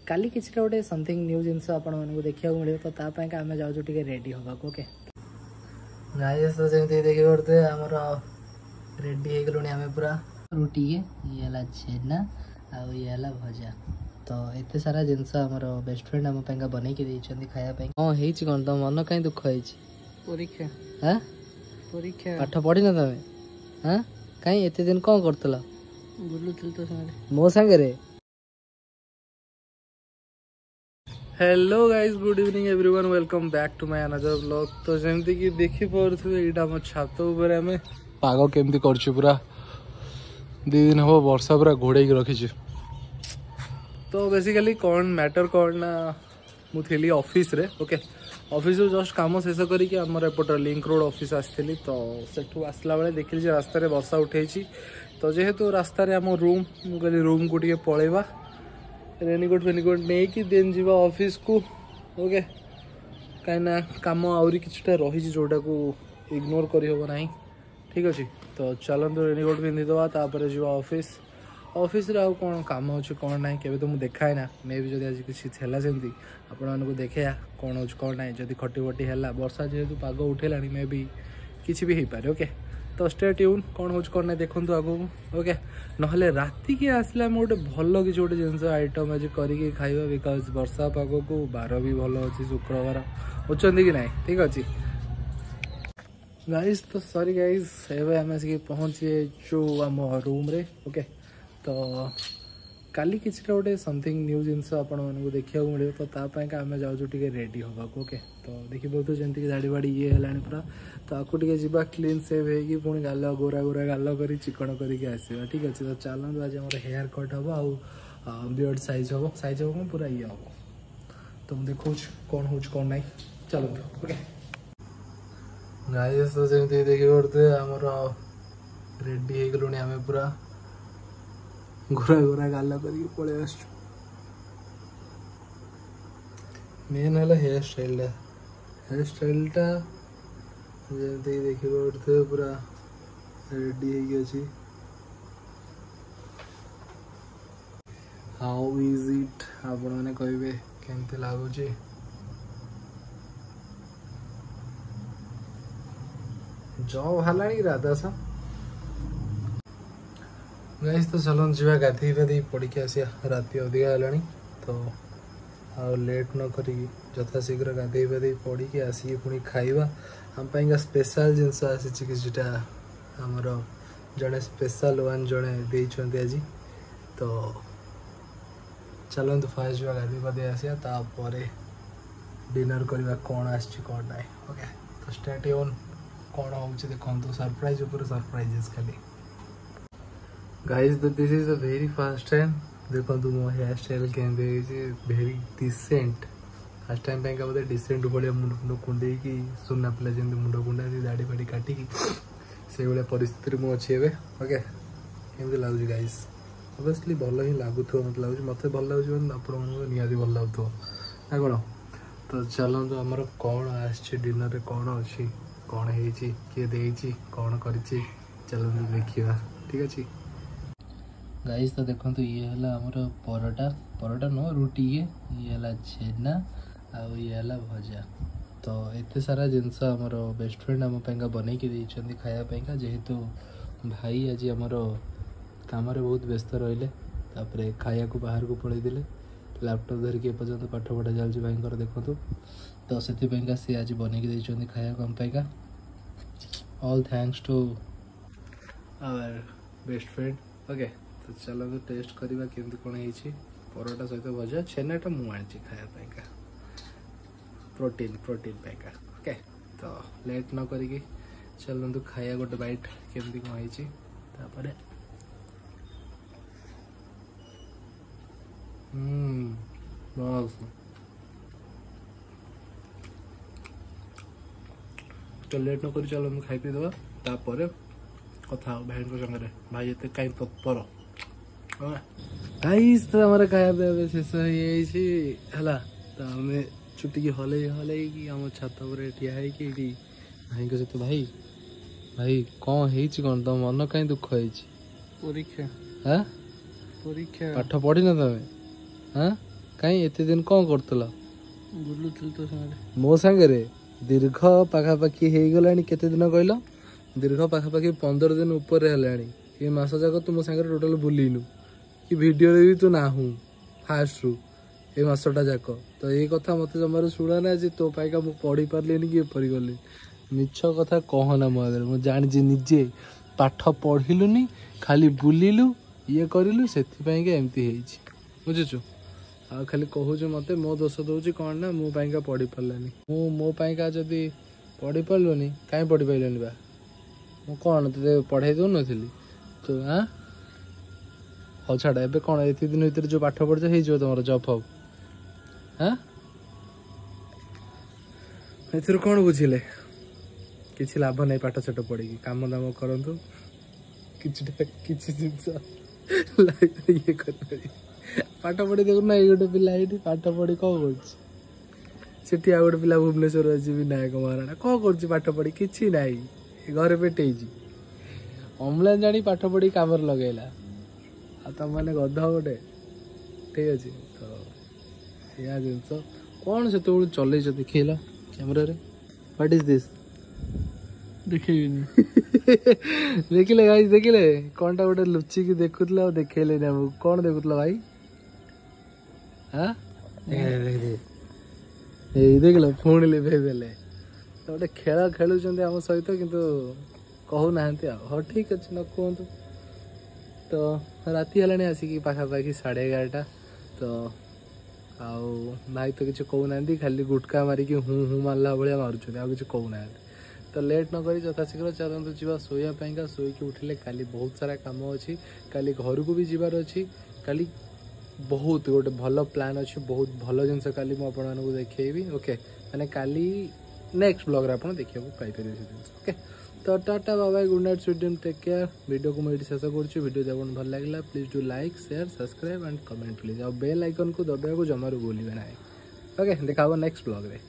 काली किसी गोटे something new जिनस आपण मानक देखा मिले तो तापाई आम जाऊँ टे रेडी हवा ओके गाइस तो जमी देखी पड़ते आमर रेडी हो गलुणी आम पूरा रुटी ये छेना आउ ये भजा तो एत सारा जिनस आमर बेस्ट फ्रेंड आम बन खायापी हाँ हो तुम मन कहीं दुख है परीक्षा हाँ परीक्षा पाठ पढ़ी ना तुम हाँ कहीं एत दिन कौन कर बुलूल तो मो सांगे hello guys good evening everyone welcome back to my another vlog तो जमती कि देखि पड़े यहाँ आम छात उपर आम पाग केमती कर पूरा 2 दिन हम वर्षा पूरा घोड़े रखी तो बेसिकली कौन मैटर कौन ना मुझे ऑफिस रे ओके ऑफिस जस्ट काम शेष करके आमर एपट लिंक रोड ऑफिस आसती तो सेठू आसला बेले देखिली रास्तार वर्षा उठे तो जेहेतु रास्तार आम रूम मुझे रूम को टे पलैबा रेनिकोट फेनिकोट नहीं कि देन जीवा ऑफिस को ओके कहीं कम आहरी किछटा रही जोटा को इग्नोर करना ठीक अच्छे तो चलते रेनिकोट पिंधिदवा तापर जीवा ऑफिस ऑफिस रे आउ कौन काम अच्छे कौन ना केवे तो मुझे देखाए ना मे भी जब आज किसी सेमती आपण देखा कौन हो कौन ना जब खटी बटी है वर्षा जेहेतु पाग उठेला मे भी किसी भी हो पारे ओके तो स्टे ट्यून कौन हो कौन ना देखूँ आगू ओके नहले राति के आसला गोटे भल कि गोटे जिन आइटम आज करके खाइबा बिकज वर्षा पाग को बार भी भल अच्छी शुक्रवार बुझे कि ना ठीक अच्छे गाइस तो सॉरी गाइस एवं आम आसिक पहुँचे जो आम रूम रे ओके तो काली किसी गोटे समथिंग न्यू जिनस आपण मानक देखा मिले तो तापाई आम जाऊँ टे रेडी हवा ओके तो देखी पाते जमीक दाड़ी बाड़ी ये है पूरा तो आपको टे जा क्लीन सेव हो पुणी गाल गोरा गोरा गाल कर चिकन करके आसवा ठीक अच्छे तो चलते आज हमारे हेयर कट हम आउ बियर्ड साइज हम कौन पूरा ये हम तो मुझे देखो कौन हो कौन ना चलते ओके गाइस तो जमी देखी पड़ते आमर रेडी हो गलुणी आम पूरा गोरा गोरा गाल करके पलि आस मेन है हेयर स्टाइलटा जमी देखी पड़ते पूरा रेडी हो हाउ इज इट आपण मैंने कहे केमती लगुच जॉब बाहर कि राधा सा गाइस तो चलो जा गाधे पाधे पड़ी आसिया राति अधिका है तो आ लेट न करी यथा शीघ्र गाधे पाधे पड़ी आसिक पुणी खाइबा आम स्पेशल जिनस आसी किसीटा आमर जड़े स्पेशल वन जड़े देते आज तो चलते फास्ट जा गाधे पाधे आसिया तापर डिनर करवा कौन आसी कौन ना ओके तो स्टे ट्यून कौन हो देखो सरप्राइज ऊपर सरप्राइजेस खाली गाइस तो this is the very first time देखो मो हेयर स्टाइल केमती वेरी डिसेंट फर्स्ट टाइम पे बोलते डिसेंट भाया मुंड कुंडे कि सुना पिला जमी मुंड कुंडा दाड़ी फाड़ी काटिकी से भाया परिस्थिति में अच्छे एवं ओके केमती लगुच गाइस ऑब्वियसली भल ही लगुव मत लगुच मत भल लगुच आपको भल लगुव ना कौन तो चलते आमर कौन आसछि डिनर रे कौन अच्छी कौन है किए देती कौन कर चलते देखा ठीक अच्छे गाइस तो देखो ये है आमर परोटा परोटा नो रुटी ये है छेना आउ ये भजा तो एत सारा जिनस आमर बेस्ट फ्रेंड आम बन खायापी जेहेतु भाई आज आमर कम बहुत व्यस्त रही खाया को बाहर को पलैदे लैपटॉप धरिकी एपर्तंत पाठ पढ़ा चलती भाई देखु तो से सी आज बन खाया आमपाई all thanks to our best friend okay तो चलो तो टेस्ट करवा केमती कौन है परोटा सहित भजा छेनाटा मुझे खायापी प्रोटीन प्रोटीन पैका ओके तो लेट न करी चलते खाया गोटे बाइट केमती कौन है तो लेट न कर चलो खाई पी दवा तापर कथा भाई संगे भाई ये कहीं तत्पर गाइस तो हमारा खाया पीवा शेष है तो आम चुटी हल हल आम छात पर ठिया भाई सहित भाई भाई कौन है कौन तुम मन कहीं दुख है परीक्षा हाँ परीक्षा पाठ पढ़ी ना तुम हाँ कहीं एत दिन कौन करतल बुलुथिल तो सारे मो सांगे दीर्घ पाखापाखि हो गला केते दिन कहल दीर्घ पाखापाखि 15 दिन ऊपर है ये मास जाक तू मो सांगे टोटाल बुलिनु कि वीडियो भी तू ना हूँ फास्ट रु ये मसटा जाक तो ये कथा मत जमार शुणा ना जे तो पाइका मु पढ़ी पार्ली कि एपरी गली मिछ कथा कहना मो आगे मुझे जानी निजे पाठ पढ़िलुनी खाली बुलिलु ये करिलु सेथिपाई के एमती हेइछि बुझुछु आ खाली कहूछु मते मो दोष दउछि कौन ना मो पाइका पढ़ी पार्लानी मो पाइका जदि पढ़ी पार्लुनी काई पढ़ी पाइलनी बा मु कौन ते पढ़ाई दउ नथिली तो हाँ हो छाड़ा एबे कौन एति दिन भीतर जो पाठ पढ़छ हेइ जो तमरो जॉब फॉब हाँ एथिर कौन बुझिले किसी लाभ नहीं पाठ छाठ पढ़ी काम दाम करतु किसी जिनस ये कर पाठ पढ़ी देखुना ये गोटे पिला ये पाठ पढ़ी कौन कर आ गोटे पिला भुवनेश्वर अच्छी विनायक महाराणा कौन कर पाठ पढ़ी कि ना घर पेटे अम्लान जानी पाठ पढ़ी कम लगेला आ तुम मैंने गध गोटे ठीक अच्छे तो या जिनस कौन से चल देखल कैमेरा व्हाट इज दिस देखेबिनी देखिले गाइस देखिले कौनटा गोटे लुचिकी देखुला और देखैले ना कौन देखुला भाई हाँ देखिल पुणी लिभे देले तो गोटे खेल खेलुଛନ୍ତି आम सहित किंतु कहू ना हाँ ठीक अच्छे न कहतु तो राति है आसिक पाखापाखि 11:30 तो आउ भाई तो किसी कहूना खाली गुटका मारिकी हूँ हूँ मारला भाया मारुँच आ कि कहूना तो लेट न करी यथाशीघ्र चलतु जा शोवाई शोक उठिले काली बहुत सारा काम अच्छी काली घर को भी जीवार अच्छी काली बहुत गोटे भल प्लान अच्छी बहुत भल जिनस काली मुझे देखी ओके मैंने काली नेक्स्ट ब्लॉग आप देखा पाइपर ओके तो ta-ta bye good night sweet dream take care video को मुझे शेष कर वीडियो जब भल लगे please do like share subscribe and comment please और बेल आइकन को दबाया को जमारू भूलिए ना ओके देखा नेक्स्ट ब्लॉग रे।